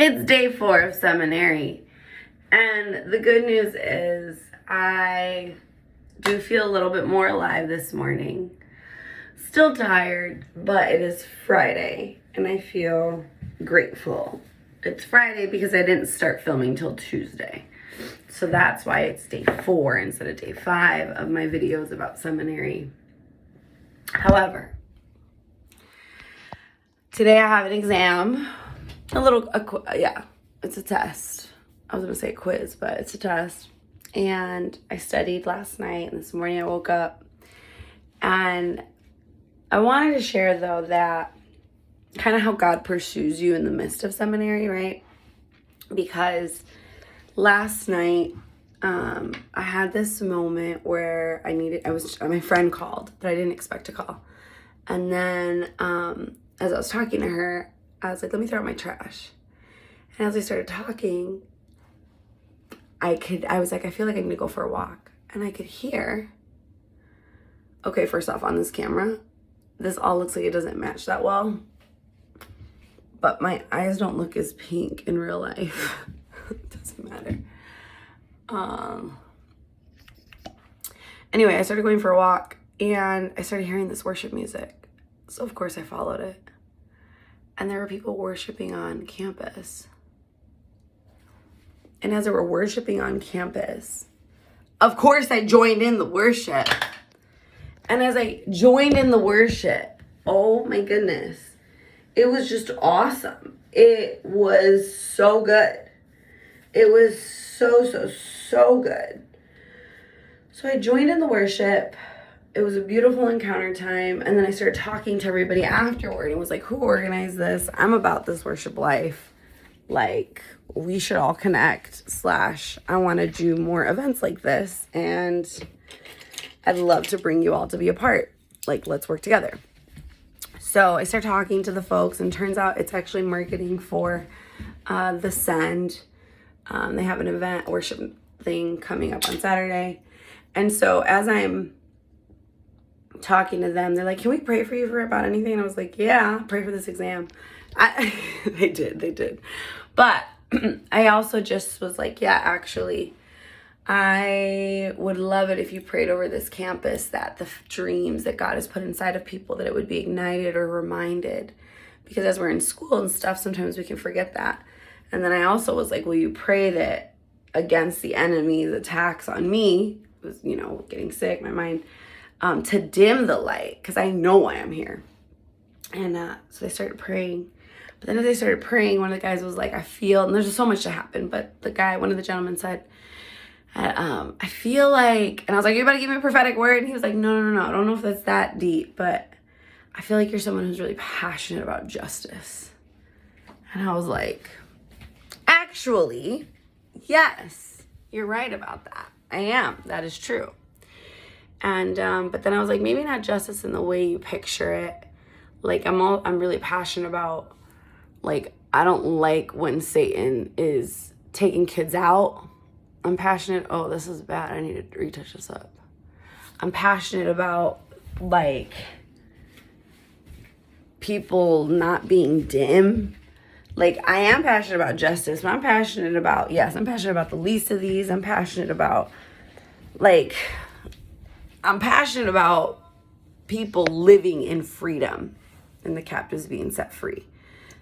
It's day 4 of seminary, and the good news is I do feel a little bit more alive this morning. Still tired, but it is Friday, and I feel grateful. It's Friday because I didn't start filming till Tuesday, so that's why it's day 4 instead of day 5 of my videos about seminary. However, today I have an exam. It's a test. I was gonna say a quiz, but it's a test. And I studied last night, and this morning I woke up. And I wanted to share, though, that kind of how God pursues you in the midst of seminary, right? Because last night, I had this moment where my friend called, but I didn't expect to call. And then, as I was talking to her, I was like, let me throw out my trash. And as we started talking, I was like, I feel like I need to go for a walk. And I could hear, okay, first off, on this camera, this all looks like it doesn't match that well. But my eyes don't look as pink in real life. It doesn't matter. Anyway, I started going for a walk, and I started hearing this worship music. So, of course, I followed it. And there were people worshiping on campus. And as they were worshiping on campus, of course I joined in the worship. And as I joined in the worship, oh my goodness, it was just awesome. It was so good. It was so good. So I joined in the worship. It was a beautiful encounter time. And then I started talking to everybody afterward and was like, who organized this? I'm about this worship life. Like, we should all connect / I want to do more events like this. And I'd love to bring you all to be a part. Like, let's work together. So I started talking to the folks, and turns out it's actually marketing for the Send. They have an event, worship thing coming up on Saturday. And so as I'm talking to them, they're like, can we pray for you for about anything? And I was like, yeah, pray for this exam. They did. But I also just was like, yeah, actually, I would love it if you prayed over this campus that the dreams that God has put inside of people, that it would be ignited or reminded. Because as we're in school and stuff, sometimes we can forget that. And then I also was like, will you pray that against the enemy's attacks on me, was, getting sick, my mind, to dim the light, because I know why I'm here. And so they started praying. But then as they started praying, one of the guys was like, I feel, and there's just so much to happen, but one of the gentlemen said, I feel like, and I was like, you better give me a prophetic word. And he was like, no, I don't know if that's that deep, but I feel like you're someone who's really passionate about justice. And I was like, actually, yes, you're right about that. I am. That is true. And but then I was like, maybe not justice in the way you picture it. Like, I'm really passionate about, like, I don't like when Satan is taking kids out. I'm passionate. Oh, this is bad. I need to retouch this up. I'm passionate about, like, people not being dim. Like, I am passionate about justice, but I'm passionate about the least of these. I'm passionate about, people living in freedom and the captives being set free.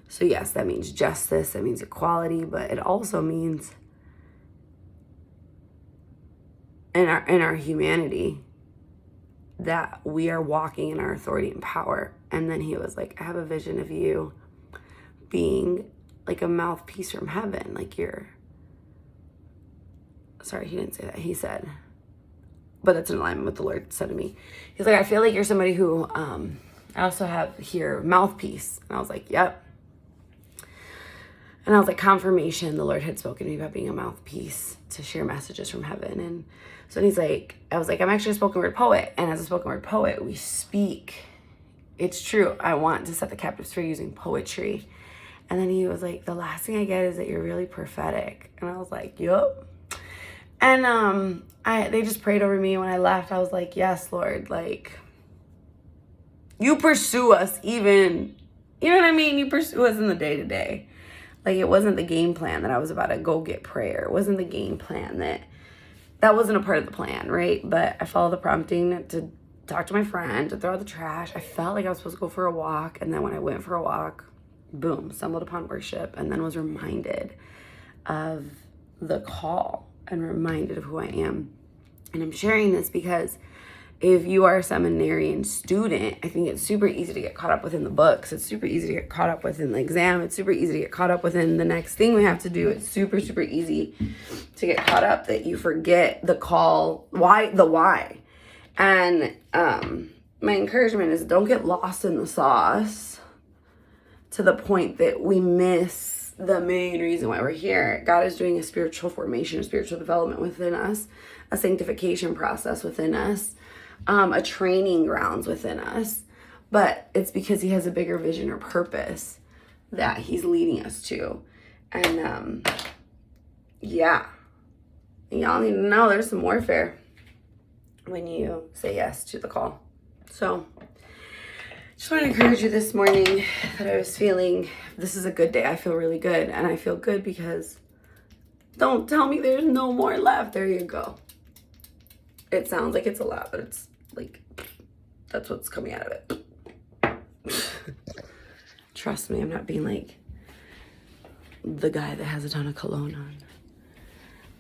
So yes, that means justice, that means equality, but it also means in our humanity that we are walking in our authority and power. And then he was like, I have a vision of you being like a mouthpiece from heaven. Like sorry, he didn't say that. He said, but that's in alignment with the Lord said to me. He's like, I feel like you're somebody who, I also have here mouthpiece. And I was like, yep. And I was like, confirmation, the Lord had spoken to me about being a mouthpiece to share messages from heaven. And so he's like, I was like, I'm actually a spoken word poet. And as a spoken word poet, we speak. It's true. I want to set the captives free using poetry. And then he was like, the last thing I get is that you're really prophetic. And I was like, yup. And they just prayed over me. When I left, I was like, yes, Lord, like, you pursue us even, you know what I mean? You pursue us in the day-to-day. Like, it wasn't the game plan that I was about to go get prayer. It wasn't the game plan that wasn't a part of the plan, right? But I followed the prompting to talk to my friend, to throw out the trash. I felt like I was supposed to go for a walk. And then when I went for a walk, boom, stumbled upon worship, and then was reminded of the call and reminded of who I am. And I'm sharing this because if you are a seminarian student, I think it's super easy to get caught up within the books. It's super easy to get caught up within the exam. It's super easy to get caught up within the next thing we have to do. It's super, super easy to get caught up that you forget the call, the why. And my encouragement is, don't get lost in the sauce to the point that we miss the main reason why we're here. God is doing a spiritual formation, a spiritual development within us, a sanctification process within us, a training grounds within us. But it's because he has a bigger vision or purpose that he's leading us to. And yeah, y'all need to know there's some warfare when you say yes to the call. So just want to encourage you this morning that I was feeling, this is a good day. I feel really good. And I feel good because don't tell me there's no more left. There you go. It sounds like it's a lot, but it's like, that's what's coming out of it. Trust me, I'm not being like the guy that has a ton of cologne on.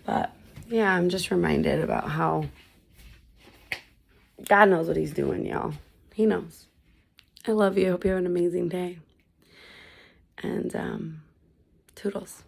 But yeah, I'm just reminded about how God knows what he's doing, y'all. He knows. I love you. I hope you have an amazing day. And toodles.